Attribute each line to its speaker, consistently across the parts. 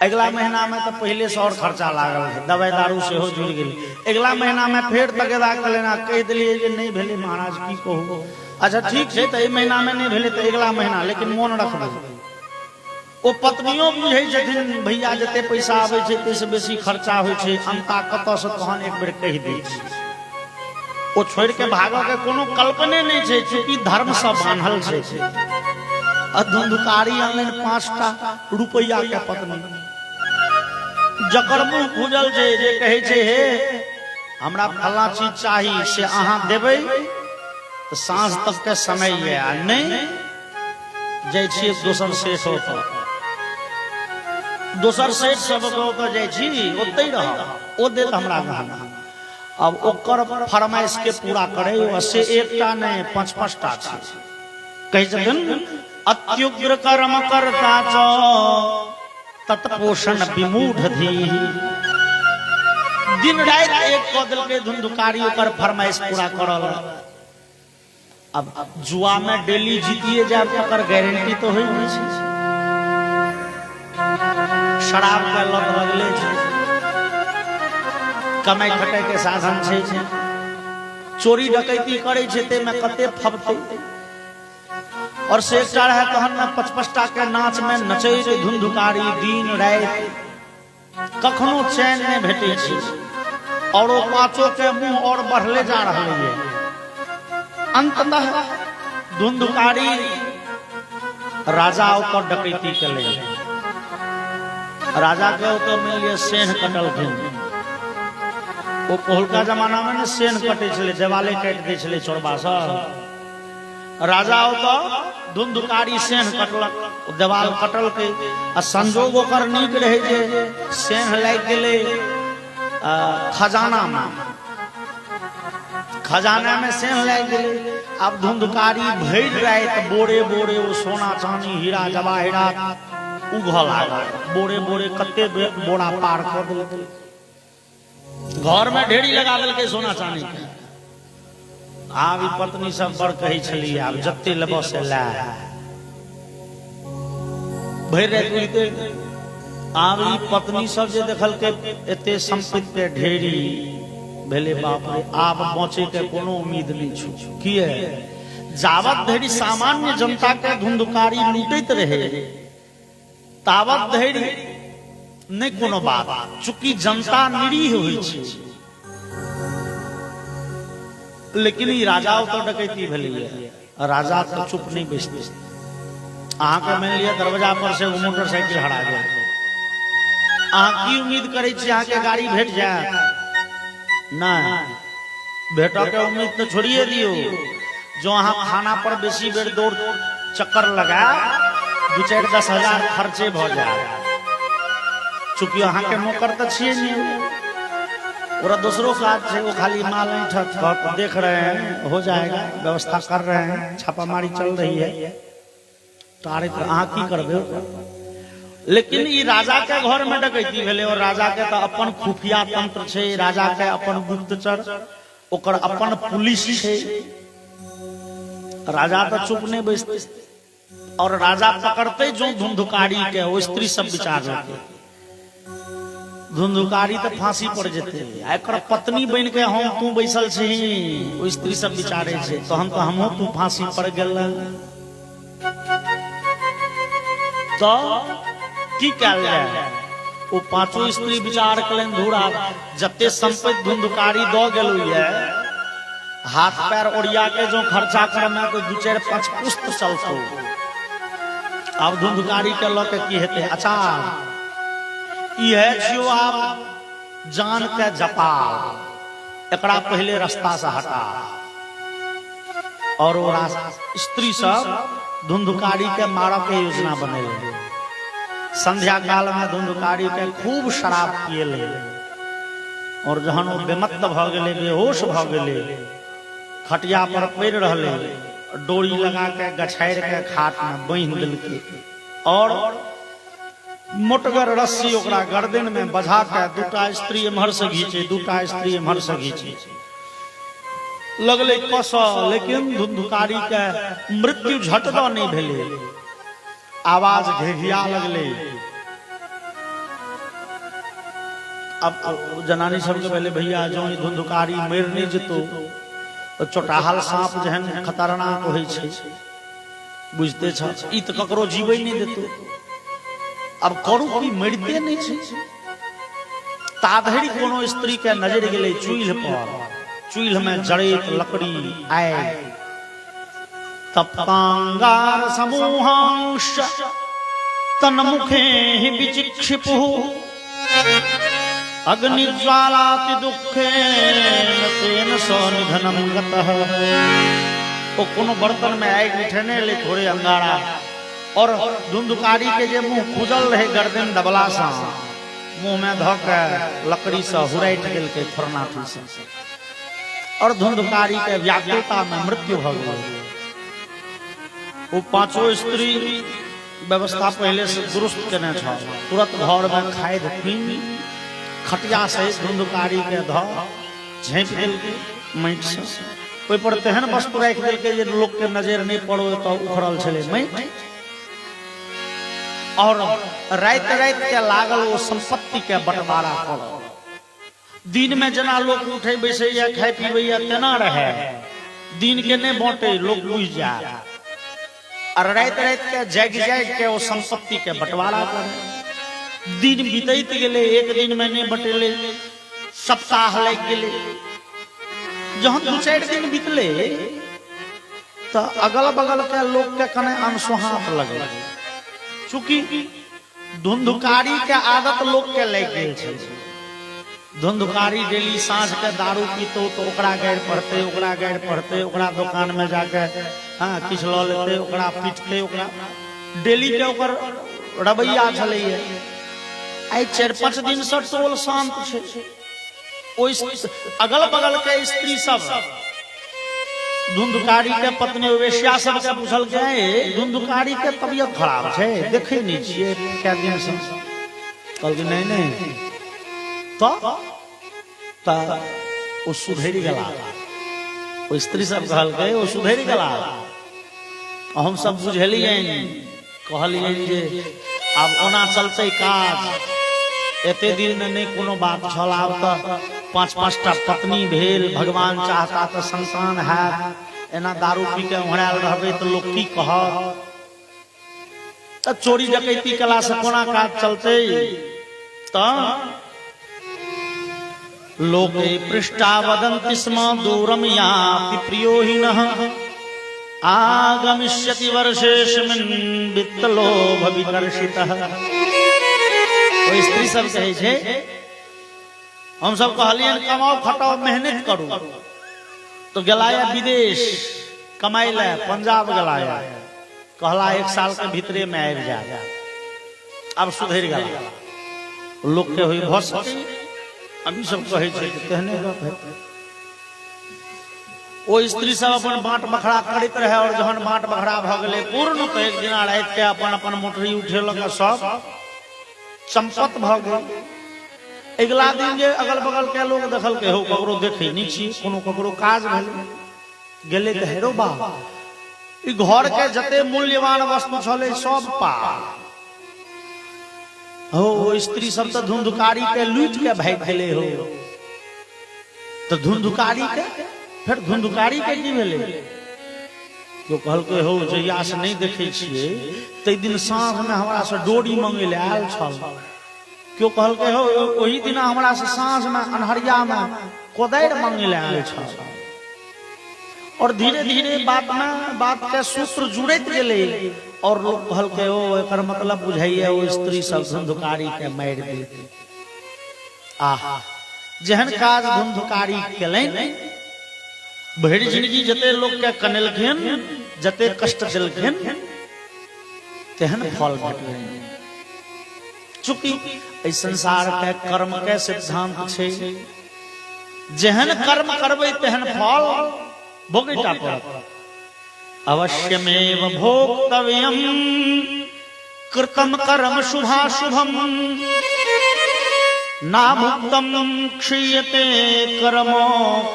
Speaker 1: अगला महीना में तो पहले से और खर्चा लागल है, दवाई दारू से हो जुड़ गई। अगला महीना में फिर तगेदा कर लेना, कह दिलिए जे नहीं भेले महाराज की कहू। अच्छा ठीक है, तो महीना में नहीं भेले तो अगला महीना, लेकिन मन रखबे। ओ पत्नियों बुझे छथिन भैया जते पैसा आवे छै तैसे बेसी खर्चा होय छै, अंता कत से तहन एक बेर कह दै छी। ओ छोड़ के भागो के कोनो कल्पने नहीं छै, चूंकि धर्म से बांधल छै। धुंधुकारी अनलन 5टा रुपया के पत्नी, जकर मुंह खुजल छै जे कहे छै हे हमरा फला चीज चाहिए से अहाँ देबै तो सांझ तक के समय है, नहीं जाय छी दोसर सेठ होत, दोसर सेठ सब के जाय छी ओतै रह ओ देत हमरा गहना। अब ओकर फरमाइश के पूरा करे से एकटा नहीं 5-5टा छै। कहि छथिन अत्युग्र कर्म करता च तत्पोषण विमूढ़ धी। दिन रात एक कदल के धुंधुकारी ओकर फरमाइश पूरा करल। अब जुआ में डेली जीतिए जाए तकर गारंटी तो होई नहीं छै। शराब का लत लगले छै, कमाई खटे के साधन छै, चोरी डकैती करे छै, ते में कते फबते। और से एकटा रहे तहन में 5-5टा के नाच में नचे धुंधुकारी दिन रात, कखनो चैन नहीं भेटे छै। और वो 5 के मुंह और बढ़ले जा रहे हैं। अंततः धुंधुकारी राजा ऊपर डकैती के ले, राजा के ऊपर मिल लिया सेन कटल थे। वो पहलका जमाना में सेन कटे छले, देवाले काट दे छले चोरबा सब। राजा तो धुंधुकारी सेन कटलक, देवाल कटल के आ संजोग ओकर नीक रहे जे सेन लाग गेले खजाना में, खजाना में सेन लाग गेले। अब धुंधुकारी भर रात बोरे बोरे वो सोना चांदी हीरा जवाहरात उघल लागल, बोरे बोरे कते बोरा पार कर देलकै, घर में ढेरी लगा देलकै सोना चांदी के। आब ई पत्नी सब बड़ कही छली आब जत्ते लेबो से ला, भर रात उइते। आब ई पत्नी सब जे देखल के एते संपत्ति के ढेरी भेले, बाप रे आब बचे के कोनो उम्मीद नहीं छु। किए जावत धरि सामान्य जनता के धुंधुकारी लूटैत रहे, तावत धरि नहीं कोनो बात, चूंकि जनता निरीह होई छै। लेकिन ई राजा तो डकैती भेलै, राजा तो चुप नहीं बैसते। अहाँ के मान लिया दरवाजा पर से वो मोटरसाइकिल हरा गया, अहाँ की उम्मीद करे छी अहाँ के गाड़ी भेट जाए? नहीं, भेटो के उम्मीद तो छोड़िए दियो। जो अहाँ खाना पर बेसी बेर दौड़ चक्कर लगा 2-4-10 हजार खर्चे भ जाए, चूंकि अहाँ के नौकर तो छिए नहीं, और दूसरों काज है वो खाली माल नहीं देख रहे हैं, हो जाएगा, व्यवस्था कर रहे हैं, छापामारी चल रही है, तारे तो अहाँ की करबे। लेकिन ई राजा के घर में डकैती भेले, और राजा के तो अपन खुफिया तंत्र छै, राजा के अपन गुप्तचर, ओकर अपन पुलिस छै। राजा तो चुप नहीं बैसते, और राजा पकड़ते जो धुंधुकारी के वो स्त्री सब विचार लेते, धुंधुकारी तो फांसी पड़ जेते। एकर पत्नी बन के हम तू बैसल छी, वो स्त्री सब विचारे छै तहन तो हमहू तू फांसी पड़ गेल। तो की कल जाए? वो 5 स्त्री विचार कलन धूरा जते संपत्ति धुंधुकारी दो गेलु है, हाथ पैर ओरिया के जो खर्चा करना तो 2-4-5 पुस्त चलतो। अब धुंधुकारी के लोग की हेते? अच्छा यह जो आप जान के जपा, एकरा पहले रास्ता से हटा। और वो स्त्री सब धुंधुकारी के मारा के योजना बनेले। संध्या काल में धुंधुकारी के खूब शराब पिएले, और जहन वो बेमत्त भ गेले, बेहोश भ गेले, खटिया पर पड़ रहले, डोरी लगा के गछाड़ के खाट में बांध देलकै, और मोटगर रस्सी ओकरा गर्दन में बझा के 2टा स्त्री एम्हर से घींचे, 2टा स्त्री एम्हर से घींचे लगले कस। लेकिन धुंधुकारी के मृत्यु झटदो नहीं भेले, आवाज घेघिया लगले। अब जनानी सबके पहले भैया जो धुंधुकारी मेर नहीं जतो तो चोटाहल सांप जहन खतरनाक होइ छै बुझते छ ई त ककरो जीवै नहीं देतो अब करू की मरते नहीं छै ताधरि कोनो स्त्री के नजर गेले चूल्ह पर चूल्ह में जड़ैत लकड़ी आए तप्तांगार समूहांश तन्मुखे विचिक्षिपु अग्निज्वालाति दुखेन तेन सनिधनम गतः। वो कोनो बर्तन में आग उठने ले थोड़े अंगारा और धुंधुकारी के जे मुंह खुजल रहे गर्दन दबला सा मुंह में धक लकड़ी से हुरैठ गेल के थोरनाठी से और धुंधुकारी के व्याकुलता में मृत्यु भ गेल। वो पांचों स्त्री व्यवस्था पहले से दुरुस्त केने छ तुरंत घर में खाए पीन खटिया से धुंधुकारी के ध झाँप देल के माटि से ओहि पर तेहन वस्तु राखि देल के जे लोक के नजर नहीं पड़ो तो उखड़ल छले माटि और रात रात के लागल वो संपत्ति के बंटवारा कर। दिन में जना लोग उठे बैसे या खाए पीबे या तेना रहे दिन के नहीं बांटे लोग बुझ जाए और रात रात के जाग जाग के वो संपत्ति के बंटवारा करे। दिन बीतैत गेले एक दिन में नहीं बटेले सप्ताह लग गेले जहन 2-4 दिन बीतले तो अगल बगल के लोग के कने अनसुहात लगे चूंकि धुंधुकारी के आदत लोग के लग गेल छै। धुंधुकारी डेली साँझ के दारू पीतो तो ओकरा गाड़ पढ़ते ओकरा दुकान में जाके हाँ किछ ल लेते ओकरा पीटते ओकरा डेली के ओकर रवैया छले। आई 4-5 दिन से टोल शांत छै। अगल बगल के स्त्री सब धुंधुकारी के पत्नी वेश्या सब के पूछल गए धुंधुकारी के तबियत खराब छै देखे नहीं छिए क्या दिन से कहल नहीं तो वो सुधरी गला वो स्त्री सब कहल गए वो सुधरी गला हम सब बुझलिए कहलिए जे आब ओना चलते काज एते दिन नहीं कोनो बात छल आब तो 5-5टा पत्नी भेल भगवान चाहता तो संतान है एना दारू पी के उहराल रहबे तो लोग की कहत तो चोरी डकैती कला से कोना काज चलते तो लोके पृष्ठा वदन्ति स्म दूरम याति प्रियो हिनः आगमिष्यति वर्षेष्मिन् वित्तलोभ विकर्षितः। वो स्त्री सब कहे छे हम सब कहलियन कमाओ खटाओ मेहनत करू तो गलाया विदेश कमाई ले पंजाब गलाया कहला 1 साल के भीतरे में आबि जा अब सुधर गला लोग के हुई भस अभी सब कहे छे कहने गप है। वो स्त्री सब अपन बाट बखरा करत रहे और जहन बाट बखरा भ गेले पूर्ण तो एक दिन रात के अपन अपन मोटरी उठेलक सब संपत भ गेल। अगला दिन जे अगल बगल के लोग देखल के हो ककरो देखे नहीं छी कोनो ककरो काज भेल गेले त हेरो बा ई घर के जते मूल्यवान वस्तु छले सब पा हो स्त्री सब तो धुंधुकारी के लूट के भाग गेले हो तो धुंधुकारी के फिर धुंधुकारी के की भेले जो कहल के हो जहिया से नहीं देखे छिए ते दिन साँझ में हमरा से डोरी मांगे ले आयल छल क्यों कहल के हो वही दिन हमरा से साँझ में अनहरिया में कोदैर मांगे ले आयल छल और धीरे धीरे बात के सूत्र जुड़त गेले और लोग कहल के हो एकर मतलब बुझाइए वो स्त्री सब धुंधुकारी के मार दे आहा जहन काज धुंधुकारी केलैन भरि जिंदगी जते लोग के कनेलखिन जते कष्ट दिलखिन तेहन फल भेटलैन। चूंकि इस संसार के कर्म के सिद्धांत छे जेहन कर्म करबै तेहन फल भोगैटा पड़त अवश्यमेव भोक्तव्यम कृतम कर्म शुभाशुभम नाभुक्तम क्षीयते कर्मो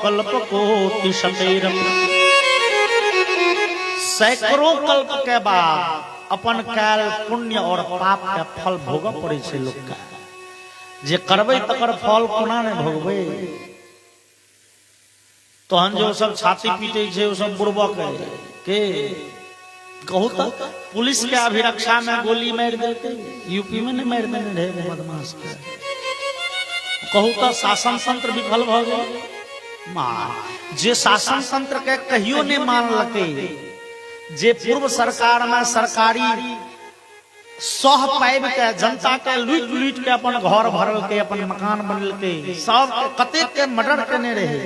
Speaker 1: कल्पकोटिशतैरपि। सैकड़ों कल्प के बाद अपन कैल पुण्य और पाप के फल भोग पड़े छे लोग का जे करबे तकर फल कोना ने भोगबे। तहन जो सब छाती पीटे छे वो सब बुड़बक के कहू तो पुलिस के अभिरक्षा में गोली मार देते, यूपी में नहीं मार देने ढेर बदमाश के। कहू तो शासन तंत्र विफल भ गए। जे शासन तंत्र के कहियो नहीं मान लके, जे पूर्व सरकार में सरकारी सह पाइब के जनता के लूट लूट के अपन घर भरल के अपन मकान बनल के सब कते के मर्डर करने रहे,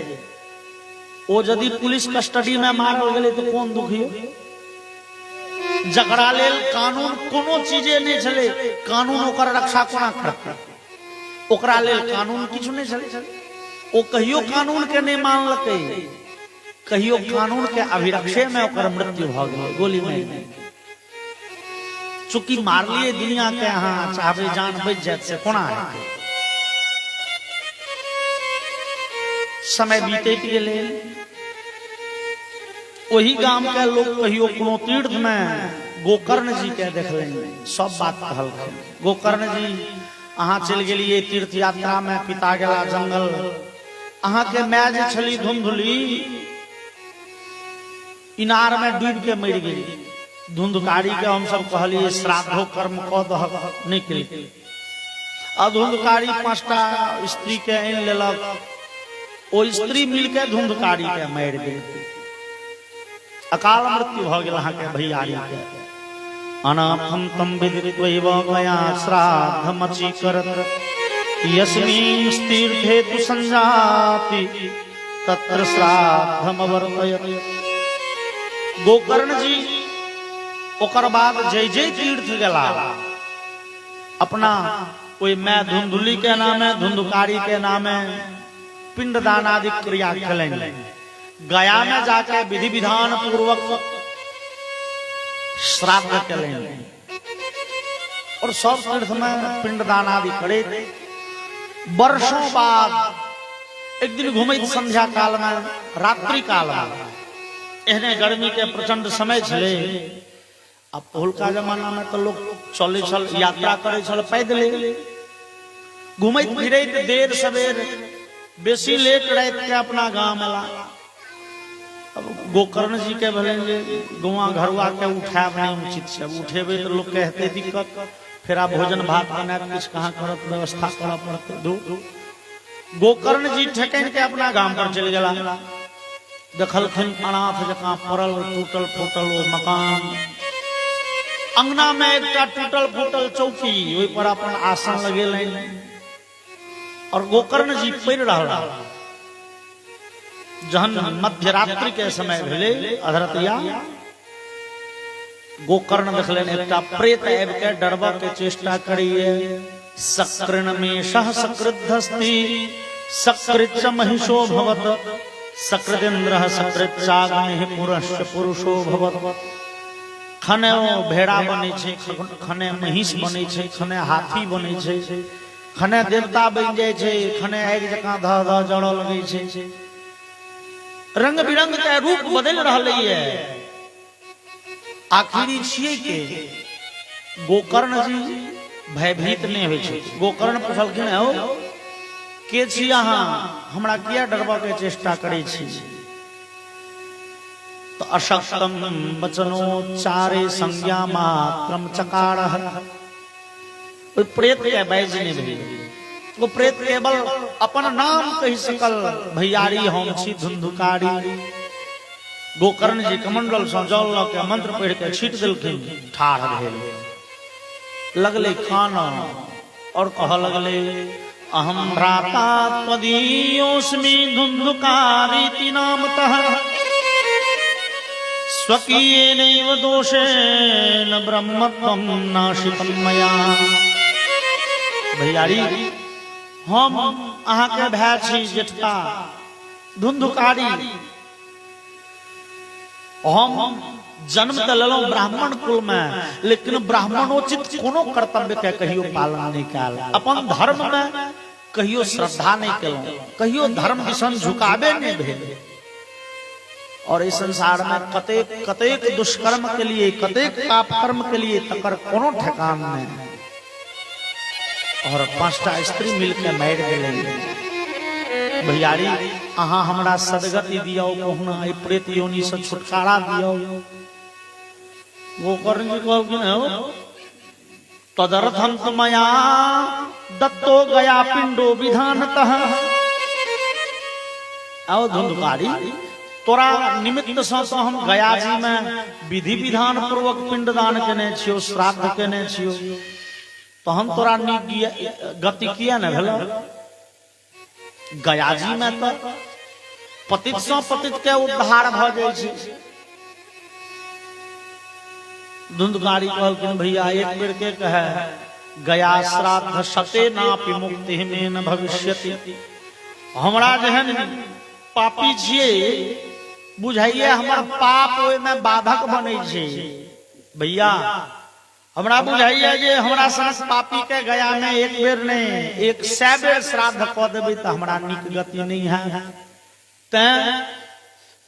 Speaker 1: वो यदि पुलिस कस्टडी में मारल गेले तो कौन दुखियो। जकरा लेल कानून कोनो चीजे नहीं चले, कानून ओकर रक्षा कोना करत, ओकरा लेल कानून किछु नहीं चले। ओ कहियो कानून के नहीं मान लके, कहियो कानून के अभिरक्षे में ओकर मृत्यु भ गेल गोली में। चूंकि मार लिए दुनिया के यहाँ चाहे जान बच जाए से कोना है। समय बीते गेले, वही गांव के लोग कहियो कोनो तीर्थ में गोकर्ण जी के देखले, सब बात कहल। गोकर्ण जी अहाँ चल गेलिए तीर्थ यात्रा में, पिता गेला जंगल, अहाँ के माय जे छली धुंधुली इनार में डूब के मर गेली। धुंधकारी के हम सब कहलिए श्राद्धो कर्म क दह निकल। धुंधकारी 5टा स्त्री के आन लेलक, ओ स्त्री मिलके धुंधकारी के मार गेल। अकाल मृत्यु भ गेल अहाँ के भैयारी के। अनाथम तम विदित्वैव गया श्राद्धमचि करत, यस्मिन् तीर्थे तु संजाति तत्र श्राद्धमवर्तयत्। गोकर्ण जी ओकर बाद जय जय तीर्थ गेला, अपना कोई मैं धुंधुली के नामे धुंधुकारी के नामे पिंडदान आदि क्रिया खेलेंगे। गया में जाके विधि विधान पूर्वक श्राद्ध करेंगे और सब तीर्थ में पिंडदान आदि करे। वर्षों बाद एक दिन घूमे संध्या काल में, रात्रि काल में, एहने गर्मी के प्रचंड समय छले। अब पहुलका जमाना में तो लोग चले चल यात्रा करे चल पैदल, घूमत फिरत देर सवेर बेसी लेट रात के अपना गांव में ला। अब गोकर्ण जी के भले गुआ घरुआ के उठाब नहीं उचित है, उठेबे तो लोग कहते दिक्कत, फिर आप भोजन भात बना किस कहाँ करत व्यवस्था करा पड़ते। गोकर्ण जी ठेकन के अपना गांव पर चल गला, देखलखिन अनाथ जका पड़ल टूटल फूटल वो मकान, अंगना में एक टूटल फूटल चौकी, वही पर अपन आसन लगे और गोकर्ण जी पैर रहा। जहन मध्य रात्रि के समय भेले अधरतिया, गोकर्ण देखलन एकटा प्रेत आबि के डरबा के चेष्टा करिए। सकृण में सह सकृद्धस्ति सकृच्च महिषो भवत, सकृदेन्द्र सकृच्चाग्नि पुरुष पुरुषो भवत। खने भेड़ा बने छे, खने महिष बने छे, खने हाथी बने छे, खने देवता बन जाए छे, खने आग जका ध ध जड़ लगे छे। रंग बिरंग के रूप बदल रहले है। आखिरी छिए के गोकर्ण जी भयभीत नहीं होय छे। गोकर्ण पूछलखिन, हो के छी अहाँ, हमरा किया डरबा के चेष्टा करे छी? तो अशक्तम वचनोच्चारे संज्ञा मात्रम चकारः। कोई प्रेत के बैज नहीं भेल, वो प्रेत केवल अपन नाम कही सकल, भैयारी हम छी धुंधुकारी। गोकर्ण जी कमंडल से जल ल के मंत्र पढ़ के छीट दिलखिन, ठाढ़ भेल, लगले खाना और कह लगले, अहम भ्राता त्वदीयोऽस्मि धुंधुकारीति नामतः, स्वकीयेनैव दोषेण ब्रह्मत्वं नाशितं मया। भैयारी हम अहाँ के भाई छी जेठका धुंधुकारी। हम जन्म तो लेलौं ब्राह्मण कुल में, लेकिन ब्राह्मणोचित कोनो कर्तव्य के कहियो पालन नहीं कयल, अपन धर्म में कहियो श्रद्धा नहीं केलौं, कहियो धर्म दिसन झुकाबे नहीं भेल। और इस संसार में कतेक कतेक दुष्कर्म के लिए, कतेक पाप कर्म के लिए तकर कोनो ठेकान नहीं। और 5टा स्त्री मिलकर मार गए। भैयारी अहाँ हमरा सदगति दियो, कहुना आई प्रेत योनि से छुटकारा दियो। गोकर्ण जी कहो तदर्थम मया दत्तो गया पिंडो विधानतः। आओ धुंधकारी तोरा निमित्त से तो हम गया जी में विधि विधान पूर्वक पिंडदान केने छियो, श्राद्ध केने छियो, तो हम तोरा गति किया न भेलो। गया जी में तो पतित से पतित के उद्धार भ जाय छै। धुंधकारी कहलखिन भैया एक बेर के कहे गया श्राद्ध सते नापि मुक्ति में न भविष्यति। हमरा जहन पापी छिए बुझाइए हमर पाप ओय में बाधक बनै छै। भैया हमरा बुझाइए जे हमरा संग पापी के गया में एक बेर ने 100 बेर श्राद्ध क देबै त हमरा नीक गति नहीं है। तैं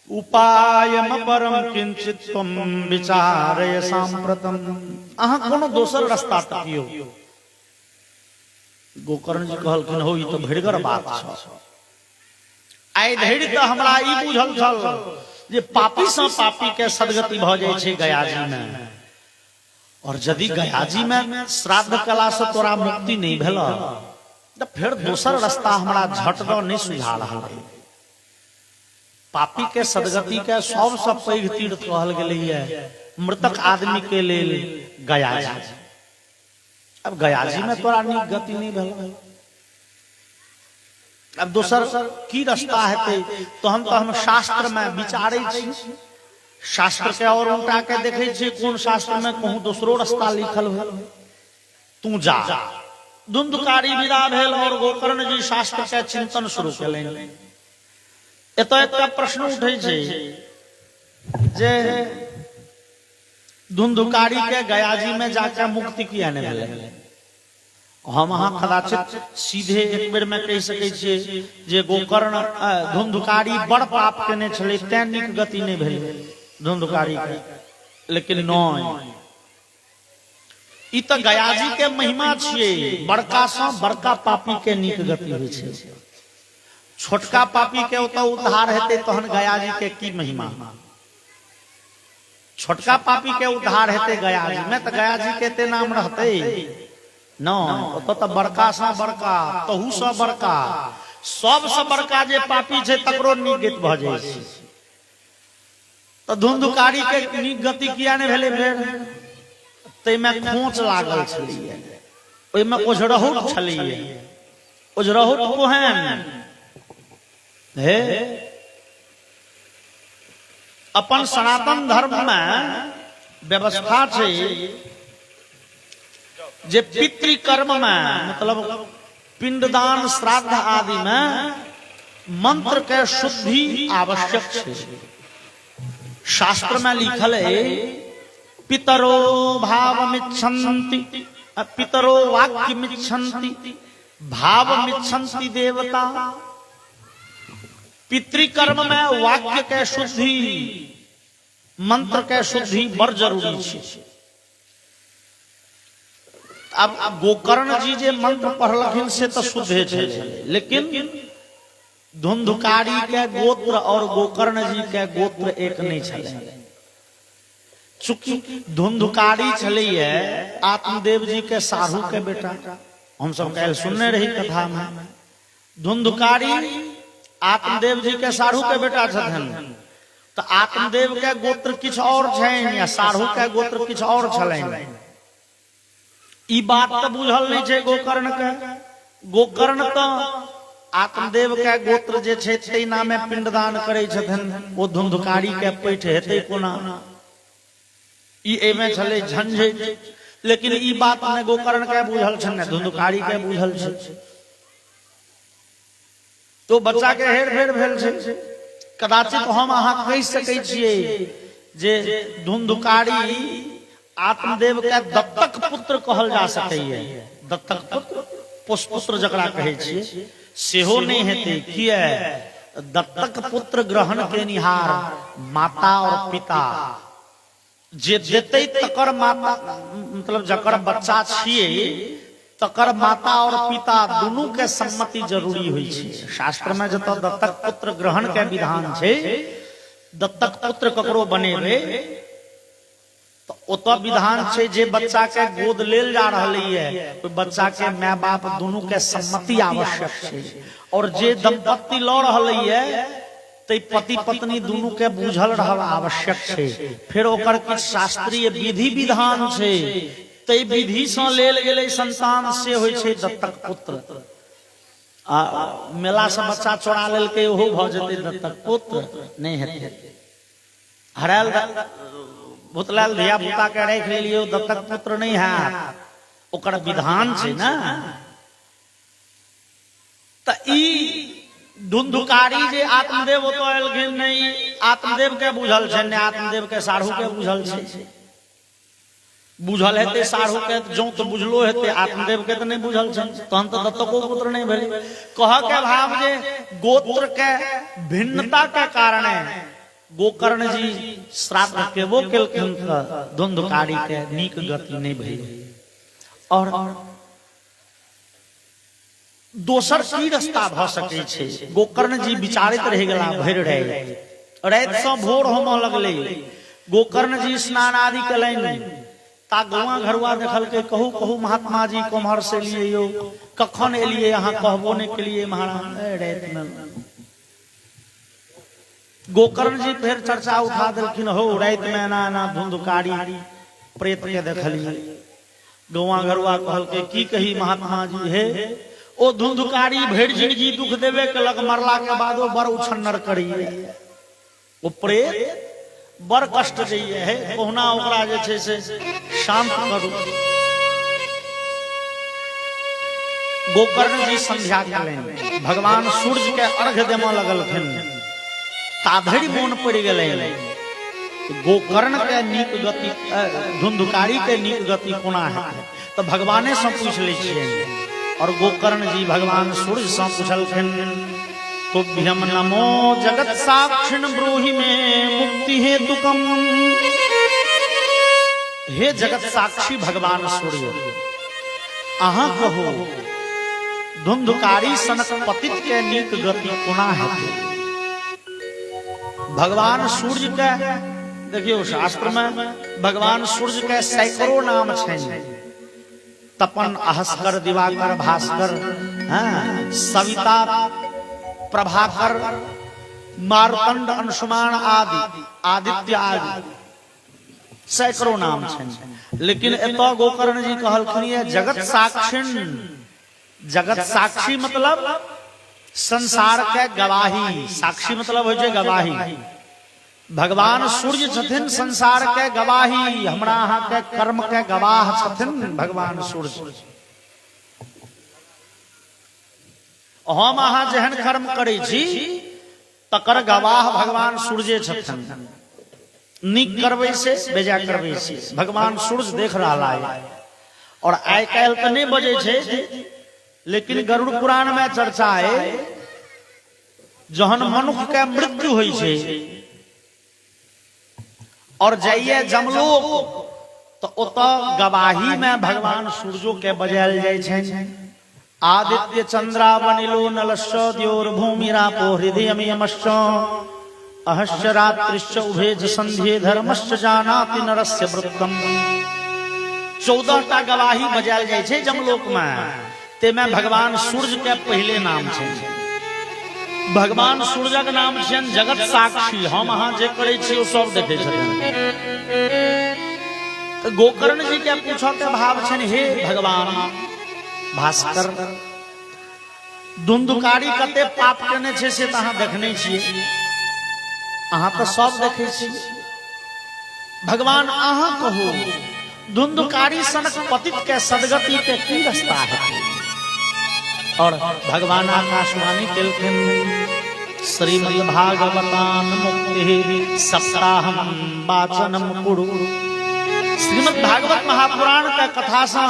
Speaker 1: उपायम परम किंचित तुम विचारय सांप्रतम। अहाँ कोनो दोसर रास्ता तकियो। गोकर्ण जी कहलखिन हो ई तो भड़गर बात छ। आइ धरि त हमरा ई बुझल छल जे पापी से पापी के सदगति भ जाय छै गया जी में, और यदि गया जी में श्राद्ध कला से तोरा मुक्ति नहीं भेल त फिर दोसर रास्ता हमरा झटदो नहीं सुझा रहल है। पापी के सदगति के सबसे पैघ तीर्थ कहल गेलैया मृतक आदमी के लेल गया जी। अब गया जी में तोरा नीक गति नहीं भेल, अब दोसर की रास्ता हेतै। तो हम शास्त्र में विचारै छी, शास्त्र के और उल्टा के देखे छी कोन शास्त्र में कहूं दूसरो रास्ता लिखल हो। तू जा। धुंधकारी विदा भेल और गोकर्ण जी शास्त्र के चिंतन शुरू केलनि। एतो एकटा प्रश्न उठै छै जे धुंधकारी के गया जी में जाके मुक्ति किया नहीं भेलै। हम अहाँ कदाचित सीधे एक बेर में कह सकै छियै जे गोकर्ण धुंधकारी बड़ पाप केने छलै तैं नीक गति नहीं भेलै धुंधकारी के। लेकिन नहीं, ई तो गया जी के महिमा छियै। बड़का से बड़का पापी के नीक गति होइ छै, छोटका पापी के ओतऽ उद्धार हेतै तहन गया जी के की महिमा। छोटका पापी के उद्धार हेतै गया जी में तो गया जी के एते नाम रहतै न। ओतऽ तो बड़का से बड़का, तहू से बड़का, सबसे बड़का जे पापी छै तकरो नीक गति भ जाय छै। तो धुंधकारी के नीक गति किया नहीं भेलै फेर? तै में खोंच लागल छलियै, ओय में ओझरहुट छलियै। ओझरहुट कोहेन हे अपन सनातन धर्म में व्यवस्था छै जे पितृकर्म में मतलब पिंडदान श्राद्ध आदि में मंत्र के शुद्धि आवश्यक छै। शास्त्र में लिखल है पितरो भावमिच्छन्ति, पितरो वाक्यमिच्छन्ति भावमिच्छन्ति देवता। पितृकर्म में वाक्य के शुद्धि मंत्र के शुद्धि बड़ जरूरी छै। अब गोकर्ण जी जे मंत्र पढ़लखिन से तो शुद्धे छे, लेकिन धुंधकारी के गोत्र और गोकर्ण जी के गोत्र एक नहीं छले। चूंकि धुंधकारी छलिए आत्मदेव जी के साधु के बेटा, हम सब कल सुनने रही कथा में। धुंधकारी आत्मदेव जी के साधु के बेटा छथन, तो आत्मदेव के गोत्र किछ और छनि या साधु के गोत्र किछ और छलनि। ई बात तो बुझल नहीं छे गोकर्ण के। गोकर्ण तो आत्मदेव के गोत्र जे छे तै नामे पिंडदान करे छथन, ओ धुंधकारी के पैठ हेतै कोना। ई एमे छले झंझट, लेकिन ई बात ने गोकर्ण के बुझल छन, धुंधकारी के बुझल छे। तो बच्चा के हेर फेर भेल छे। कदाचित हम अहाँ कह सकै छियै जे धुंधकारी आत्मदेव के दत्तक पुत्र कहल जा सकैए। दत्तक पुत्र, पुष्पुत्र जकरा कहै छियै सेहो नहीं हेतै। किया? दत्तक पुत्र ग्रहण के निहार माता और पिता जे देतै तकर माता मतलब जकर बच्चा छियै तकर माता और पिता दोनों के सम्मति जरूरी हुई छै। शास्त्र में जत दत्तक पुत्र ग्रहण के विधान छै, दत्तक पुत्र ककरो बनेबे तो ओतऽ विधान छै जे बच्चा के गोद लेल जा रहलै है, ओइ बच्चा के माय बाप दोनों के सम्मति आवश्यक छै। और जे दंपत्ति लऽ रहलै है तै पति पत्नी दोनों के बूझल रहब आवश्यक छै। फिर ओकर किछ शास्त्रीय विधि विधान छै, तै विधि से लेल गेलै संतान से होइ छै दत्तक पुत्र। मेला से बच्चा चोरा लेलकै ओहो भऽ जेतै दत्तक पुत्र नहीं हेतै। हरायल भुतलाल धिया पुता के राख लेलियो दत्तक पुत्र नहीं है, ओकर विधान छै ना। त ई धुंधुकारी जे आत्मदेव ओतऽ एलखिन नहीं, आत्मदेव के बुझल छै ने आत्मदेव के साढ़ू के बुझल छै। बुझल हेतै साढ़ू के जो तो बुझलो हेतै, आत्मदेव के तो नहीं बुझल छै, तहन तो दत्तको पुत्र नहीं भेलै। कह के भाव जे गोत्र के भिन्नता के कारणे गोकर्ण जी श्राप केबो केलखिन त धुंधुकारी के नीक गति नहीं भेल। और दोसर की रास्ता भ सकै छै, गोकर्ण जी विचारित रह गेला भरि राति से भोर होमऽ लगलै। गोकर्ण जी स्नान आदि कलनि, ता गौआ घरुआ देखल के कहू कहू महात्मा जी कम्हर से लिए यो, कखन एलिए अहाँ कहबो नहीं केलिए महाराज राति में। गोकर्ण जी फिर चर्चा उठा देलखिन, हो राति में ना धुंधुकारी प्रेत के देखलिए। गौआ घरुआ कहल के की कही महात्मा जी, हे ओ धुंधुकारी भरि जिंदगी दुख देवे केलक, मरला के बादो बड़ उछन्नर करिए। ओ प्रेत बड़ कष्ट दैये है, कहुना ओकरा जे छै से शांत करू। गोकर्ण जी संध्या केलनि, भगवान सूर्य के अर्घ्य देमऽ लगलखिन, ताधरि मोन पड़ि गेलै गोकर्ण के नीक गति धुंधुकारी के नीक गति कोना है। तो भगवाने से पूछ लै छियै। और गोकर्ण जी भगवान सूर्य से पूछलखिन, तुभ्यम नमो जगत साक्षिण ब्रूहि में मुक्ति हेतुकम। हे जगत साक्षी भगवान सूर्य, अहाँ कहो धुंधुकारी सनक पतित के नीक गति कोना है। भगवान सूर्य के देखियो शास्त्र में भगवान सूर्य के सैकड़ों नाम छनि। तपन, अहस्कर, दिवाकर, भास्कर, सविता, प्रभाकर, मार्तंड, अंशुमान आदि, आदित्य आदि सैकड़ों नाम छनि। लेकिन एतऽ गोकर्ण जी कहलखिन जगत साक्षिण। जगत साक्षी मतलब संसार के गवाही, साक्षी मतलब हो छै गवाही। भगवान सूर्य छथिन संसार के गवाही, हमरा अहाँ के कर्म के गवाह छथिन भगवान सूर्य। हम अहाँ जेहन कर्म करै छी तकर गवाह भगवान सूर्य छथिन। नीक करबै से बेजा करबै से भगवान सूर्य देख रहा है। और आइ काल्हि तऽ नहि बजै छै, लेकिन गरुड़ पुराण में चर्चा है, जहन मनुष्य के मृत्यु होइ छै और जाइए जमलोक, तो ओतऽ गवाही में भगवान सूर्यो के बजायल जाइ छै। आदित्य चंद्रा बनिलो नलश्च द्योर्भूमिरापो हृदयमियमश्च अहश्च रात्रिश्च उभे संध्ये धर्मश्च जानाति नरस्य वृत्तम। 14टा गवाही बजायल जाइ छै जमलोक में, ते में भगवान सूर्य के पहले नाम छै। भगवान सूर्यक नाम छियनि जगत साक्षी। हम अहाँ जे करै छी ओ सब देखै छथिन। गोकर्ण जी के पूछऽ के भाव छनि, हे भगवान भास्कर, धुंधुकारी कते पाप केने छै से तऽ अहाँ देखने छियै, अहाँ तऽ सब देखै छी। भगवान अहाँ कहू धुंधुकारी सनक पतित के सदगति के की रास्ता है। और भगवान आकाशवाणी केलखिन, श्रीमद् भागवतान मुक्ति सप्ताहम वाचनम कुरु। श्रीमद् भागवत महापुराण के कथा से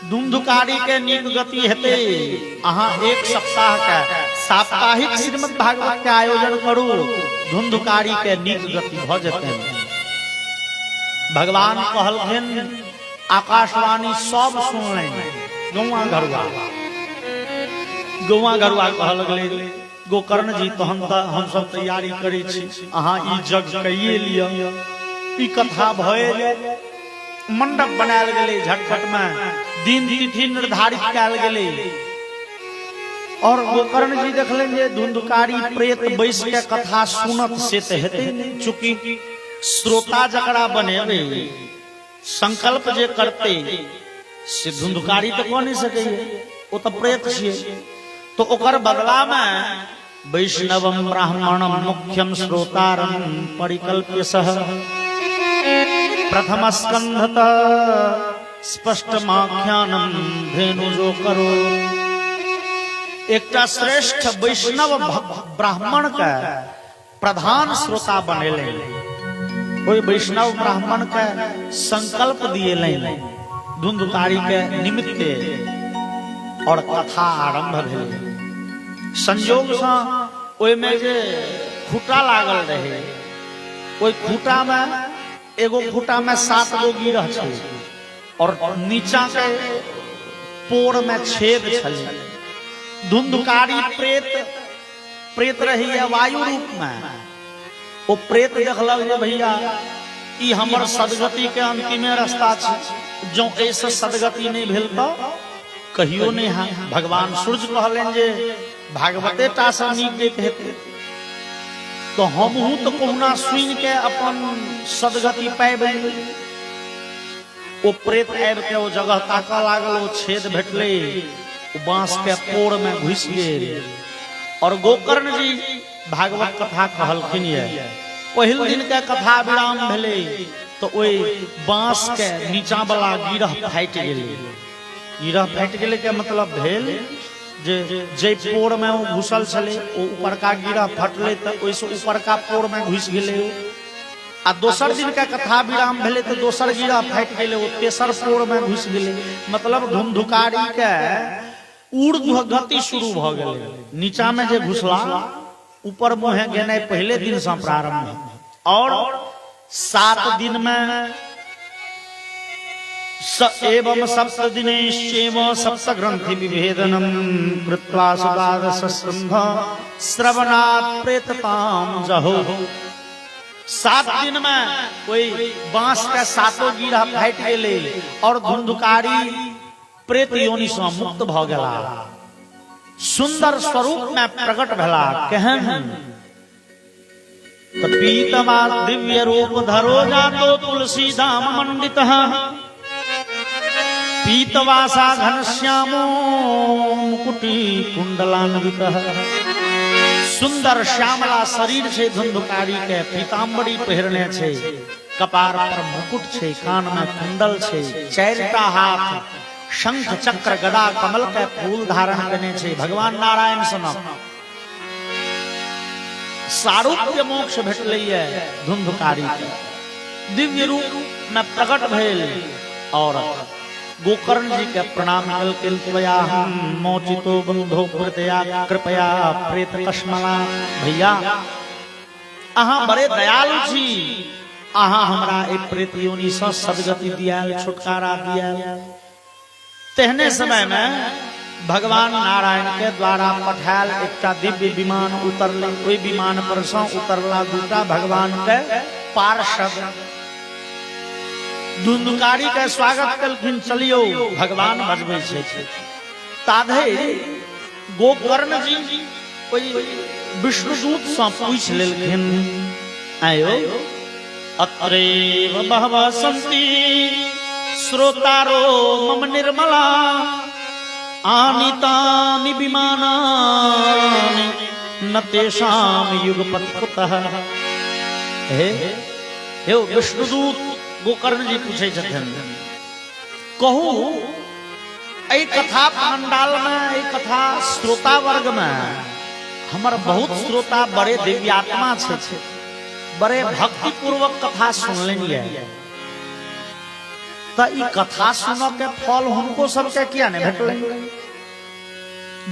Speaker 1: धुंधुकारी के नीक गति हेते। अहाँ एक सप्ताह के साप्ताहिक श्रीमद् भागवत के आयोजन करू, धुंधुकारी के नीक गति भ जेतै। भगवान कहलखिन, आकाशवाणी सब सुनलनि, गौआ घरुआ कह लगले गोकर्ण जी तहन हम सब तैयारी करै छी, अहाँ ई जग कहिए लिया। ई कथा भए मंडप बनायल गेले, झटपट में दिन तिथि निर्धारित कयल गेले और गोकर्ण जी देखलन जे धुंधकारी प्रेत बैस के कथा सुनत से ते हेते नहीं, चूंकि श्रोता जकरा बनेबे संकल्प जे करते से धुंधकारी तो कह नहीं सके, वो तो प्रेत छिए। तो ओकर बदला में वैष्णवम ब्राह्मणम मुख्यम श्रोतारम परिकल्प्य सह प्रथम स्कंधतः स्पष्टमाख्यानम धेनुजो करो। एकटा श्रेष्ठ वैष्णव ब्राह्मण का प्रधान श्रोता बनेले, कोई वैष्णव ब्राह्मण का संकल्प दिए धुंधकारी के निमित्ते और कथा आरंभ भेल। संयोग से ओय में जे खूटा लागल रहे, ओय खूटा में एगो खूटा में 7 गो गिरह छल और नीचा के पोर में छेद छल। धुंधकारी प्रेत रही है वायु रूप में। वो प्रेत देखल जे भैया ई हमर सदगति के अंतिमे रास्ता छै, जो ऐसे सदगति नहीं भेल तो कहियो नहीं है। भगवान सूर्य कहलन जे भागवते टा से नीक दैत हेतै, तो हमहू तो कहुना सुन के अपन सदगति पाबै। वो प्रेत आबि के वो जगह ताकऽ लागल, वो छेद भेटले, बांस के पोर में घुस गेल और गोकर्ण जी भागवत कथा कहलखिन ये। पहिल दिन के कथा विराम भेले तो ओई बांस के नीचा वाला गिरह फाटि गेले। गिरह फाटि गेले के मतलब भेल जे पोर में वो घुसल छले, वो ऊपर का गिरह फटले तो ओइसे ऊपर का पोर में घुस गेले। आ दोसर दिन के कथा विराम भेले तो दोसर गिरह फाटि गेले, वो तेसर पोर में घुस गेले। मतलब धुंधकारी के ऊर्ध्व गति शुरू भ गेले। नीचा में जे घुसला ऊपर मुहे गेनाइ पहले दिन से प्रारंभ और 7 दिन में एवं सप्त दिनेश्चैव सप्त ग्रंथि विभेदनम कृत्वा सुद्वादश स्कंध श्रवणात् प्रेतताम जहो। 7 दिन में कोई बांस का 7 गिरह फाटि गेले और धुंधकारी प्रेत योनि से मुक्त भ गेला, सुंदर स्वरूप में प्रकट भेला। केहन पीतमा दिव्य रूप धरो जातो तुलसी धाम मंडित, पीतवासा घनश्यामो मुकुटी कुंडलान्वित। सुंदर श्यामला शरीर छे धुंधकारी के, पीताम्बरी पहिरने छे, कपार पर मुकुट छे, कान में कुंडल छे, 4टा हाथ शंख चक्र गदा कमल के फूल धारण करने छे। भगवान नारायण सनक सारूप्य मोक्ष भेटले धुंधकारी के दिव्य रूप में प्रकट भेल और गोकर्ण जी के प्रणाम कलया मोचितो बंधो कृपया प्रेत कश्मला। भैया अहाँ बड़े दयालु छी, अहाँ हमरा एक प्रेत योनि से सदगति दियाल, छुटकारा दियाल। तेहने समय में भगवान नारायण के द्वारा पठायल एकटा दिव्य विमान उतरले। ओई विमान पर से उतरला 2टा भगवान के पार्षद धुंधकारी के स्वागत कलखिन। चलियो भगवान बजबै छै। ताधे गोकर्ण जी ओई विष्णुदूत से पूछ लेलखिन, आयो अत्रेव बहवः सन्ति श्रोतारो मम निर्मला आनीतानि विमानानि न तेषां युगपत्कुतः। हे विष्णुदूत गोकर्ण जी पूछे छथिन, कहू एहि कथा पंडाल में, एहि कथा श्रोता वर्ग में हमर बहुत श्रोता बड़े दिव्यात्मा छे, बड़े भक्ति पूर्वक कथा सुनलिए। तो ई कथा सुन के फल हमको सबके किया नहीं भेटले?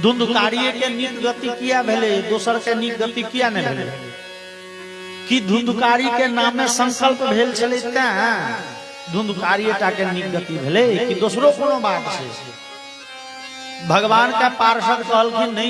Speaker 1: धुंधकारी के नीक गति किया भेले, दोसर के नीक गति किया नहीं भेले? कि धुंधकारी के नाम में संकल्प भेल छले तें धुंधकारी टा के नीक गति भेले कि दोसरो कोनो बात छै? भगवान का पार्षद कहल कि नहीं